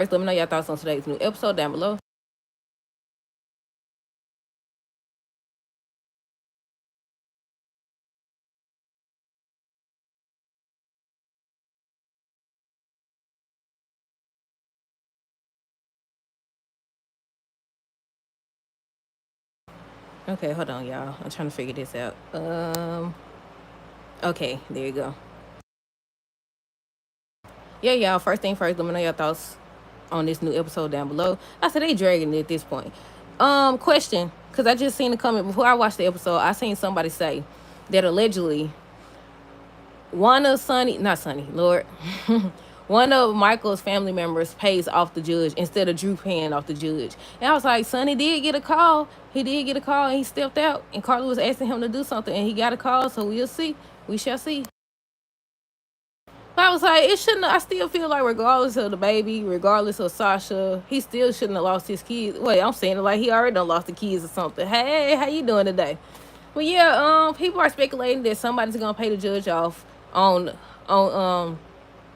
Let me know your thoughts on today's new episode down below. Okay, hold on, y'all. I'm trying to figure this out. Okay, there you go. Yeah, y'all. First thing first, let me know your thoughts on this new episode down below. I said they dragging it at this point. Question, because I just seen the comment before I watched the episode. I seen somebody say that allegedly one of Lord, one of Michael's family members pays off the judge instead of Drew paying off the judge. And I was like, Sonny did get a call. He did get a call and he stepped out. And Carla was asking him to do something and he got a call. So we'll see. We shall see. But I was like, it shouldn't. I still feel like regardless of the baby, regardless of Sasha, he still shouldn't have lost his kids. Wait, I'm saying it like he already done lost the kids or something. Hey, how you doing today? But yeah, people are speculating that somebody's gonna pay the judge off on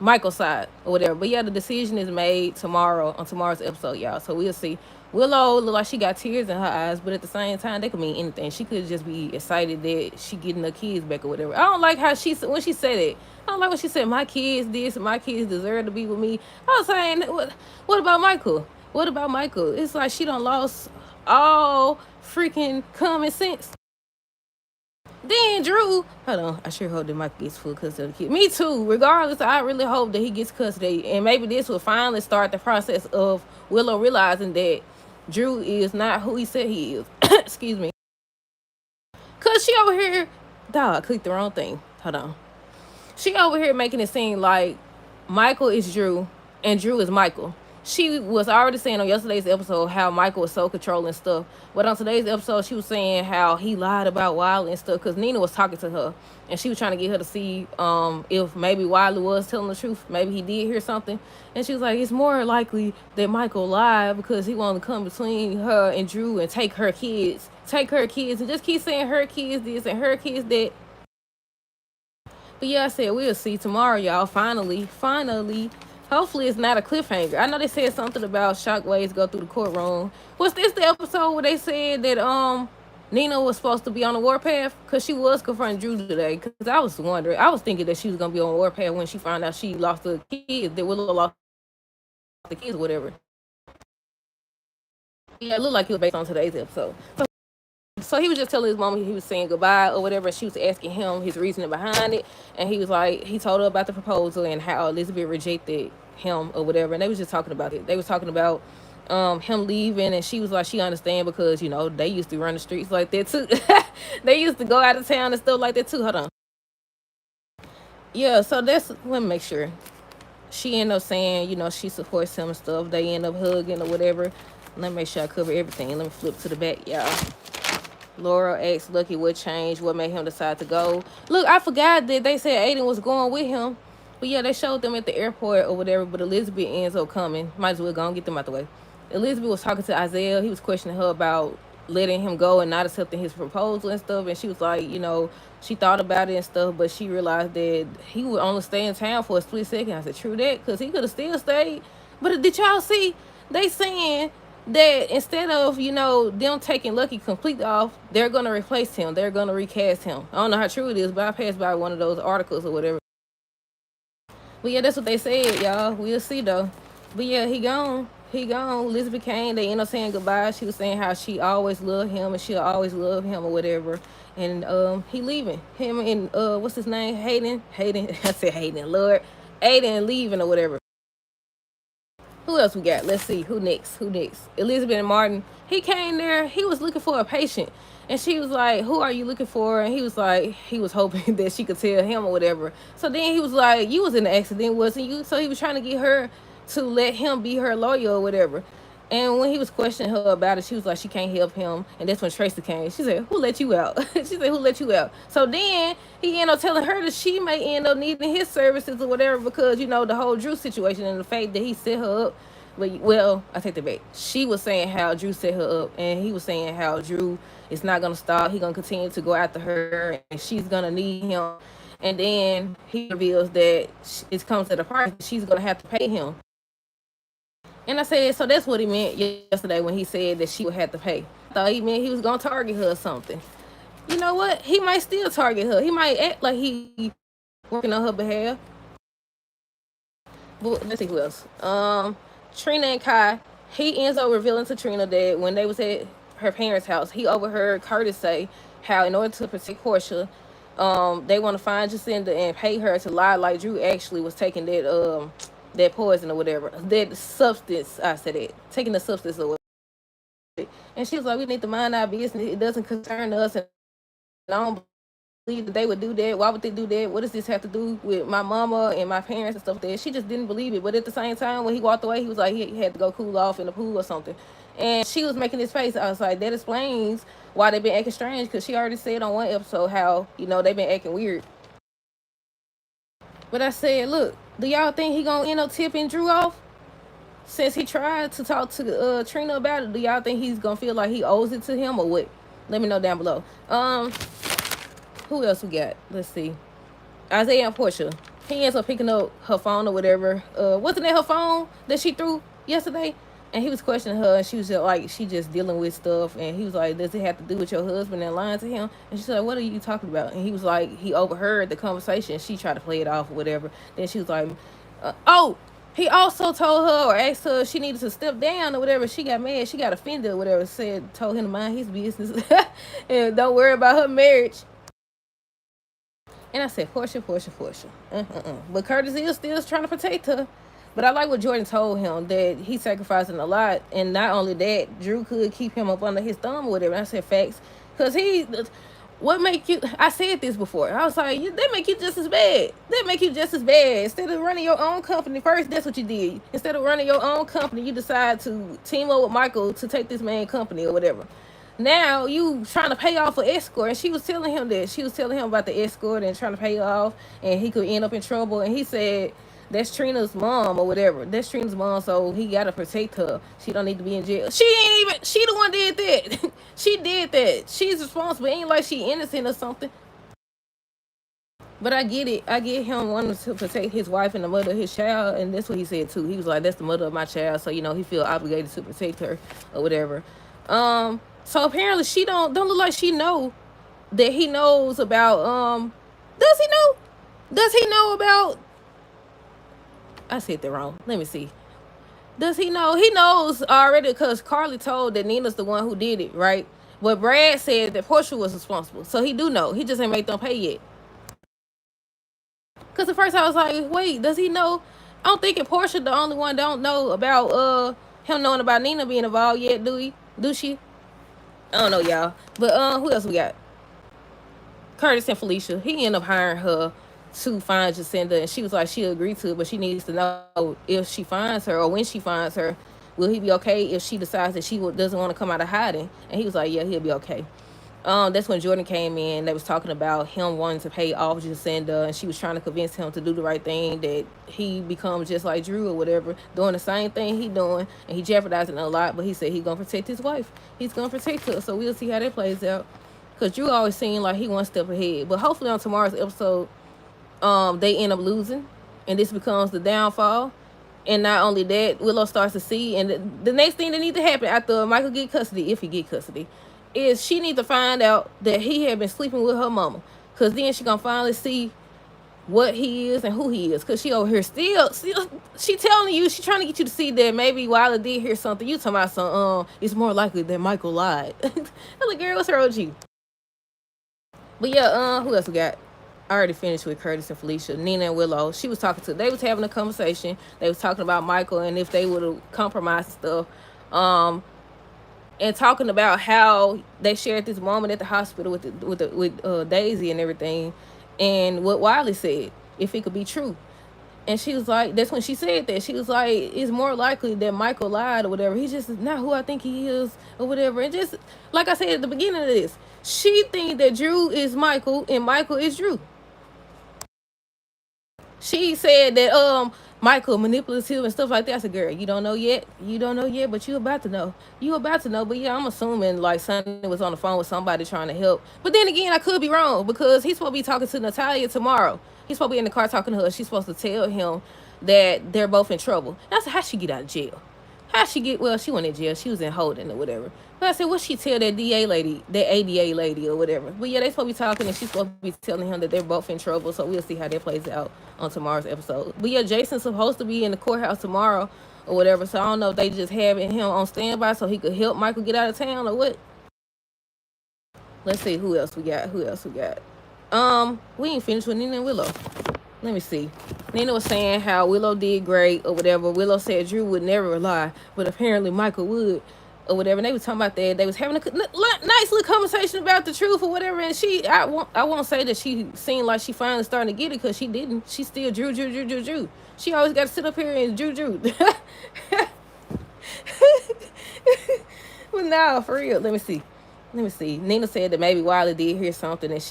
Michael's side or whatever. But yeah, the decision is made tomorrow on tomorrow's episode, y'all. So we'll see. Willow look like she got tears in her eyes, but at the same time, they could mean anything. She could just be excited that she getting her kids back or whatever. I don't like how when she said it. I don't like when she said my kids this, my kids deserve to be with me. I was saying, what about Michael? What about Michael? It's like she done lost all freaking common sense. Then Drew, hold on, I sure hope that Mike gets full custody of the kid. Me too. Regardless, I really hope that he gets custody, and maybe this will finally start the process of Willow realizing that Drew is not who he said he is. Excuse me. Cause she over here, dog, I clicked the wrong thing. Hold on. She over here making it seem like Michael is Drew and Drew is Michael. She was already saying on yesterday's episode how Michael was so controlling stuff. But on today's episode, she was saying how he lied about Wiley and stuff because Nina was talking to her. And she was trying to get her to see if maybe Wiley was telling the truth. Maybe he did hear something. And she was like, it's more likely that Michael lied because he wanted to come between her and Drew and take her kids. Take her kids and just keep saying her kids this and her kids that. But yeah, I said we'll see tomorrow, y'all. Finally. Hopefully it's not a cliffhanger. I know they said something about shockwaves go through the courtroom. Was this the episode where they said that Nina was supposed to be on the warpath? Because she was confronting Drew today. Because I was wondering. I was thinking that she was going to be on the warpath when she found out she lost the kids. That Willow lost the kids or whatever. Yeah, it looked like it was based on today's episode. So he was just telling his mom he was saying goodbye or whatever. She was asking him his reasoning behind it. And he was like, he told her about the proposal and how Elizabeth rejected him or whatever. And they was just talking about it. They was talking about him leaving. And she was like, she understand because, you know, they used to run the streets like that too. They used to go out of town and stuff like that too. Hold on. Yeah, so let me make sure. She ended up saying, you know, she supports him and stuff. They end up hugging or whatever. Let me make sure I cover everything. Let me flip to the back, y'all. Laura asked Lucky what changed, what made him decide to go. Look, I forgot that they said Aiden was going with him. But yeah, they showed them at the airport or whatever, but Elizabeth ends up coming. Might as well go and get them out the way. Elizabeth was talking to Isaiah. He was questioning her about letting him go and not accepting his proposal and stuff. And she was like, you know, she thought about it and stuff, but she realized that he would only stay in town for a split second. I said, true that, because he could have still stayed. But did y'all see? They saying that instead of, you know, them taking Lucky completely off, they're going to replace him. They're going to recast him. I don't know how true it is, but I passed by one of those articles or whatever. But yeah, that's what they said, y'all. We'll see, though. But yeah, he gone. He gone. Elizabeth came. They ended up saying goodbye. She was saying how she always loved him and she'll always love him or whatever. And he leaving. Him and, what's his name? Hayden. I said Hayden, Lord. Aiden leaving or whatever. Who else we got? Let's see. Who next? Elizabeth and Martin. He came there. He was looking for a patient. And she was like, who are you looking for? And he was like, he was hoping that she could tell him or whatever. So then he was like, you was in the accident, wasn't you? So he was trying to get her to let him be her lawyer or whatever. And when he was questioning her about it, she was like, she can't help him. And that's when Tracy came. She said, who let you out? She said, who let you out? So then he ended up telling her that she may end up needing his services or whatever because, you know, the whole Drew situation and the fact that he set her up. But, well, I take that back. She was saying how Drew set her up. And he was saying how Drew is not going to stop. He's going to continue to go after her. And she's going to need him. And then he reveals that it comes to the price. She's going to have to pay him. And I said, so that's what he meant yesterday when he said that she would have to pay. I thought he meant he was gonna target her or something. You know what? He might still target her. He might act like he working on her behalf. But let's see who else. Trina and Kai. He ends up revealing to Trina that when they was at her parents' house, he overheard Curtis say how in order to protect Portia, they want to find Jacinda and pay her to lie like Drew actually was taking that poison or whatever, that substance. I said it, taking the substance or whatever. And she was like, "We need to mind our business. It doesn't concern us." And I don't believe that they would do that. Why would they do that? What does this have to do with my mama and my parents and stuff there? She just didn't believe it. But at the same time, when he walked away, he was like he had to go cool off in the pool or something. And she was making his face. I was like, that explains why they've been acting strange, because she already said on one episode how, they've been acting weird. But I said, look, do y'all think he gonna end up tipping Drew off? Since he tried to talk to Trina about it, do y'all think he's gonna feel like he owes it to him or what? Let me know down below. Who else we got? Let's see. Isaiah and Portia. He ends up picking up her phone or whatever. Wasn't it her phone that she threw yesterday? And he was questioning her, and she was just like, she just dealing with stuff. And he was like, does it have to do with your husband and lying to him? And she said, what are you talking about? And he was like, he overheard the conversation. She tried to play it off or whatever. Then she was like, oh, he also told her or asked her if she needed to step down or whatever. She got mad. She got offended or whatever. Told him to mind his business and don't worry about her marriage. And I said, Portia. But Curtis is still trying to protect her. But I like what Jordan told him, that he's sacrificing a lot. And not only that, Drew could keep him up under his thumb or whatever. And I said, facts. Because what make you, I said this before. I was like, they make you just as bad. They make you just as bad. Instead of running your own company, first, that's what you did. Instead of running your own company, you decide to team up with Michael to take this man company or whatever. Now you trying to pay off an escort, and she was telling him that. She was telling him about the escort and trying to pay off, and he could end up in trouble. And he said, that's Trina's mom or whatever. That's Trina's mom, so he gotta protect her. She don't need to be in jail. She the one did that. She did that. She's responsible. It ain't like she innocent or something. But I get it. I get him wanting to protect his wife and the mother of his child, and that's what he said too. He was like, that's the mother of my child, so he feel obligated to protect her or whatever. So apparently she don't look like she know that he knows about does he know? Does he know about, I said that wrong. Let me see. Does he know? He knows already, because Carly told that Nina's the one who did it, right? But Brad said that Portia was responsible. So he do know. He just ain't make them pay yet. Because at first I was like, wait, does he know? I'm thinking Portia the only one don't know about him knowing about Nina being involved yet, do she? I don't know, y'all. But who else we got? Curtis and Felicia. He ended up hiring her to find Jacinda, and she was like, she agreed to it, but she needs to know if she finds her or when she finds her, will he be okay if she decides that she doesn't want to come out of hiding? And he was like, yeah, he'll be okay. That's when Jordan came in. They was talking about him wanting to pay off Jacinda, and she was trying to convince him to do the right thing, that he becomes just like Drew or whatever, doing the same thing he doing, and he jeopardizing a lot. But he said he's gonna protect his wife. He's gonna protect her. So we'll see how that plays out. Cause Drew always seemed like he one step ahead. But hopefully on tomorrow's episode, they end up losing, and this becomes the downfall. And not only that, Willow starts to see, and the next thing that needs to happen after Michael get custody, if he get custody, is she needs to find out that he had been sleeping with her mama. Because then she going to finally see what he is and who he is. Because she over here still, she telling you, she trying to get you to see that maybe Wilder did hear something. You talking about some, it's more likely that Michael lied. I'm like, girl, what's her OG? But yeah, who else we got? I already finished with Curtis and Felicia. Nina and Willow. They was having a conversation. They was talking about Michael and if they would have compromised stuff. And talking about how they shared this moment at the hospital with Daisy and everything, and what Wiley said, if it could be true. And she was like, that's when she said that. She was like, it's more likely that Michael lied or whatever. He's just not who I think he is or whatever. And just like I said at the beginning of this, she thinks that Drew is Michael and Michael is Drew. She said that Michael manipulative and stuff like that. I said, girl, you don't know yet, but you about to know. But yeah, I'm assuming like Sonny was on the phone with somebody trying to help. But then again, I could be wrong, because he's supposed to be talking to Natalia tomorrow. He's supposed to be in the car talking to her. She's supposed to tell him that they're both in trouble. And I said, how'd she get out of jail? How she get? Well, she went in jail. She was in holding or whatever. But I said, what she tell that DA lady, that ADA lady or whatever? But yeah, they supposed to be talking, and she's supposed to be telling him that they're both in trouble. So we'll see how that plays out on tomorrow's episode. But yeah, Jason's supposed to be in the courthouse tomorrow or whatever. So I don't know if they just having him on standby so he could help Michael get out of town or what. Let's see who else we got. We ain't finished with Nina and Willow. Let me see. Nina was saying how Willow did great or whatever. Willow said Drew would never lie, but apparently Michael would or whatever. And they was talking about that. They was having a nice little conversation about the truth or whatever. And I won't say that she seemed like she finally starting to get it, because she didn't. She still Drew. She always got to sit up here and Drew. But now, for real, let me see. Nina said that maybe Wiley did hear something, and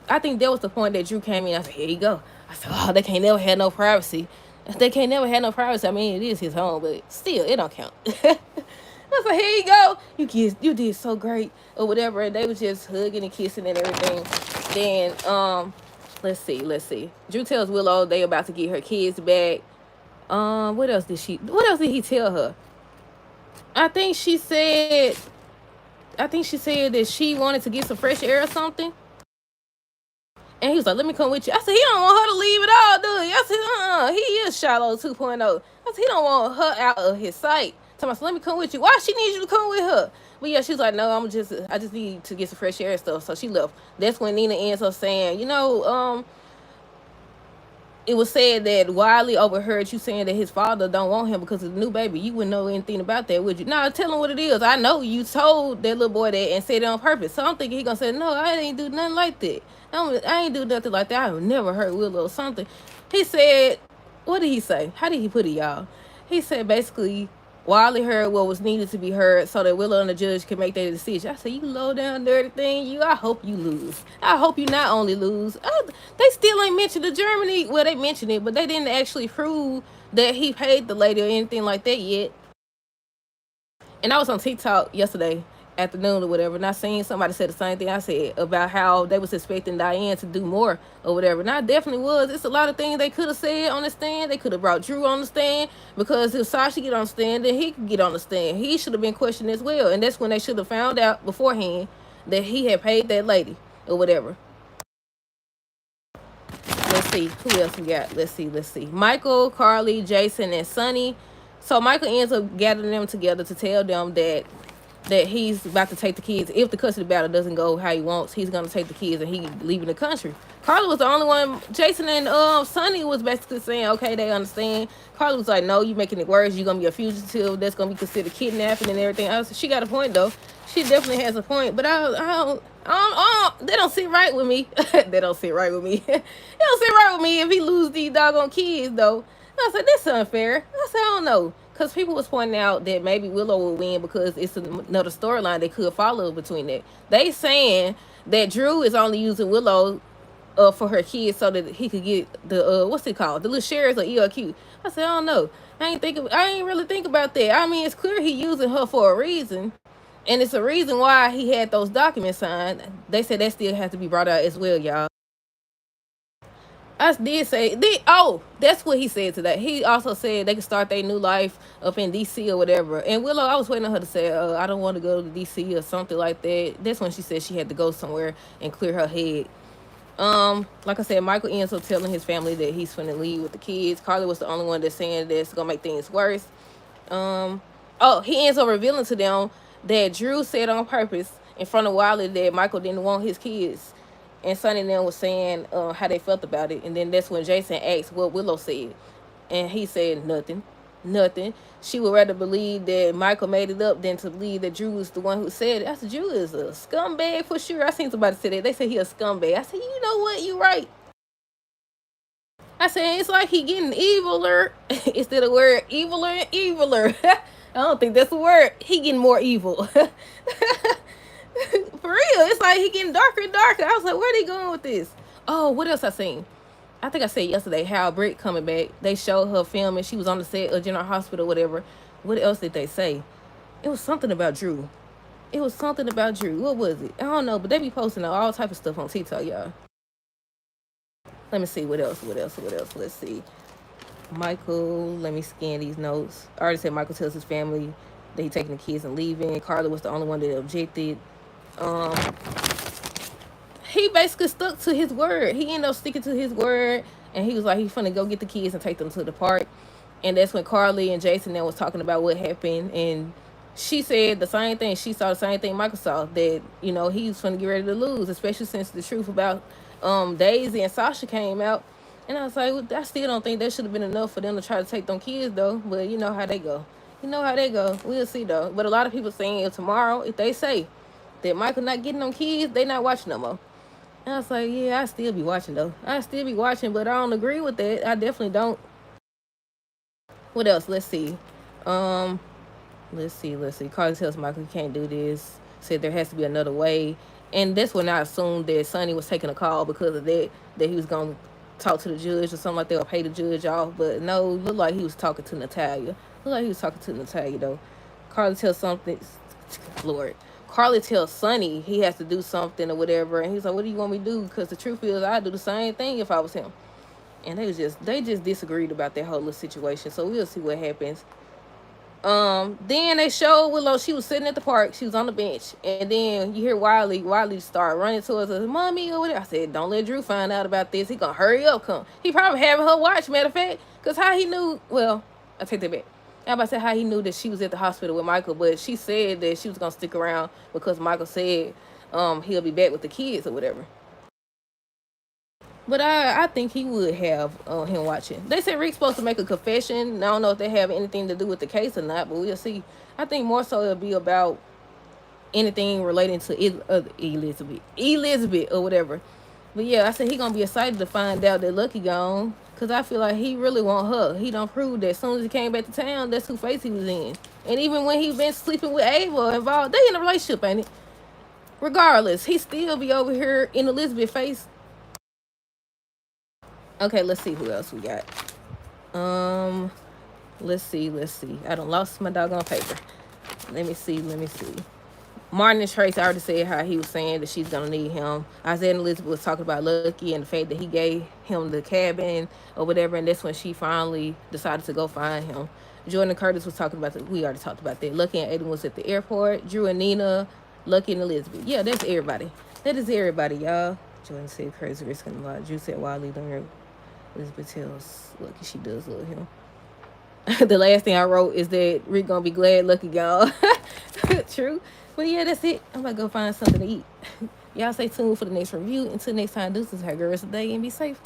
I think that was the point that Drew came in. I said, here you go. I said, oh, they can't never have no privacy. They can't never have no privacy. I mean, it is his home, but still, it don't count. I said, here you go. You kids, you did so great, or whatever. And they was just hugging and kissing and everything. Then, let's see. Drew tells Willow they about to get her kids back. What else did he tell her? I think she said that she wanted to get some fresh air or something. And he was like, let me come with you. I said, he don't want her to leave at all, do he? I said, he is Shiloh 2.0. I said, he don't want her out of his sight. So I said, let me come with you. Why she needs you to come with her? But yeah, she was like, no, I just need to get some fresh air and stuff. So she left. That's when Nina ends up saying, it was said that Wiley overheard you saying that his father don't want him because of the new baby. You wouldn't know anything about that, would you? Nah, tell him what it is. I know you told that little boy that and said it on purpose. So I'm thinking he gonna say, no, I ain't do nothing like that. I ain't do nothing like that. I've never heard Willow or something. He said, what did he say? How did he put it, y'all? He said basically, Wiley heard what was needed to be heard so that Willow and the judge can make their decision. I said, you low down dirty thing, I hope you lose. I hope you not only lose. They still ain't mentioned the Germany. Well, they mentioned it, but they didn't actually prove that he paid the lady or anything like that yet. And I was on TikTok yesterday afternoon or whatever, and I seen somebody say the same thing I said about how they was expecting Diane to do more or whatever. And I definitely was. It's a lot of things they could have said on the stand. They could have brought Drew on the stand, because if Sasha get on the stand, then he could get on the stand. He should have been questioned as well. And that's when they should have found out beforehand that he had paid that lady or whatever. Let's see who else we got. Let's see. Michael, Carly, Jason, and Sonny. So Michael ends up gathering them together to tell them that he's about to take the kids. If the custody battle doesn't go how he wants, he's going to take the kids and he's leaving the country. Carly was the only one. Jason and Sonny was basically saying, okay, they understand. Carly was like, no, you making it worse. You're going to be a fugitive. That's going to be considered kidnapping and everything else. She got a point, though. She definitely has a point. But they don't sit right with me. They don't sit right with me. They don't sit right with me if he lose these doggone kids, though. I said, that's unfair. I said, I don't know. Because people was pointing out that maybe Willow will win because it's another storyline they could follow between that. They saying that Drew is only using Willow for her kids so that he could get the, what's it called? The little shares of ELQ. I said, I don't know. I ain't really think about that. I mean, it's clear he using her for a reason. And it's a reason why he had those documents signed. They said that still has to be brought out as well, y'all. I did say, that's what he said today. He also said they could start their new life up in D.C. or whatever. And Willow, I was waiting on her to say, I don't want to go to D.C. or something like that. That's when she said she had to go somewhere and clear her head. Like I said, Michael ends up telling his family that he's finna leave with the kids. Carly was the only one that's saying that's gonna make things worse. He ends up revealing to them that Drew said on purpose in front of Wiley that Michael didn't want his kids. And Sonny and them was saying how they felt about it. And then that's when Jason asked what Willow said. And he said nothing. She would rather believe that Michael made it up than to believe that Drew was the one who said it. I said, Drew is a scumbag for sure. I seen somebody say that. They said he a scumbag. I said, you know what? You right. I said, it's like he getting eviler instead of word eviler and eviler. I don't think that's the word. He getting more evil. For real, it's like he getting darker and darker. I was like, where are they going with this? Oh, what else I seen? I think I said yesterday how Britt coming back. They showed her film and she was on the set of General Hospital or whatever. What else did they say? It was something about Drew. What was it? I don't know, but they be posting all type of stuff on TikTok, y'all. Let me see what else. Let's see. Michael, let me scan these notes. I already said Michael tells his family that he taking the kids and leaving. Carla was the only one that objected. Um, he basically stuck to his word. He ended up sticking to his word, and he was like, he's finna go get the kids and take them to the park. And that's when Carly and Jason then was talking about what happened, and she said the same thing. She saw the same thing Michael saw, that he was finna get ready to lose, especially since the truth about Daisy and Sasha came out. And I was like, well, I still don't think that should have been enough for them to try to take them kids though. But you know how they go. You know how they go. We'll see though. But a lot of people saying if tomorrow, if they say that Michael not getting them kids, they not watching no more. And I was like, yeah, I still be watching though. I still be watching, but I don't agree with that. I definitely don't. What else? Let's see. Um, let's see. Carly tells Michael he can't do this. Said there has to be another way. And that's when I assumed that Sonny was taking a call because of that he was gonna talk to the judge or something like that, or pay the judge off. But no, looked like he was talking to Natalia. Looked like he was talking to Natalia though. Carly tells something. Lord. Carly tells Sonny he has to do something or whatever, and he's like, "What do you want me to do?" Because the truth is, I'd do the same thing if I was him. And they just disagreed about that whole little situation. So we'll see what happens. Then they showed Willow. She was sitting at the park. She was on the bench, and then you hear Wiley. Wiley start running towards her, "Mommy," or whatever. I said, "Don't let Drew find out about this. He gonna hurry up, come." He probably having her watch. Matter of fact, cause how he knew? Well, I take that back. I about to say how he knew that she was at the hospital with Michael, but she said that she was gonna stick around because Michael said he'll be back with the kids or whatever. But I think he would have him watching. They said Rick's supposed to make a confession. I don't know if they have anything to do with the case or not, but we'll see. I think more so it'll be about anything relating to Elizabeth or whatever. But yeah, I said he gonna be excited to find out that Lucky gone, cause I feel like he really want her. He don't prove that as soon as he came back to town, that's who face he was in. And even when he been sleeping with Ava involved, they in a relationship, ain't it? Regardless, he still be over here in Elizabeth face. Okay, let's see who else we got. Um, let's see. I done lost my doggone paper. Let me see. Martin and Trace, I already said how he was saying that she's gonna need him. Isaiah and Elizabeth was talking about Lucky and the fact that he gave him the cabin or whatever, and that's when she finally decided to go find him. Jordan and Curtis was talking about we already talked about that. Lucky and Aiden was at the airport. Drew and Nina, Lucky and Elizabeth. Yeah, that's everybody. That is everybody, y'all. Jordan said crazy risk and a lot. Drew said Wiley don't. Elizabeth tells Lucky she does love him. The last thing I wrote is that Rick gonna be glad Lucky gone. True. But yeah, that's it. I'm about to go find something to eat. Y'all stay tuned for the next review. Until next time, deuces, have girls today and be safe.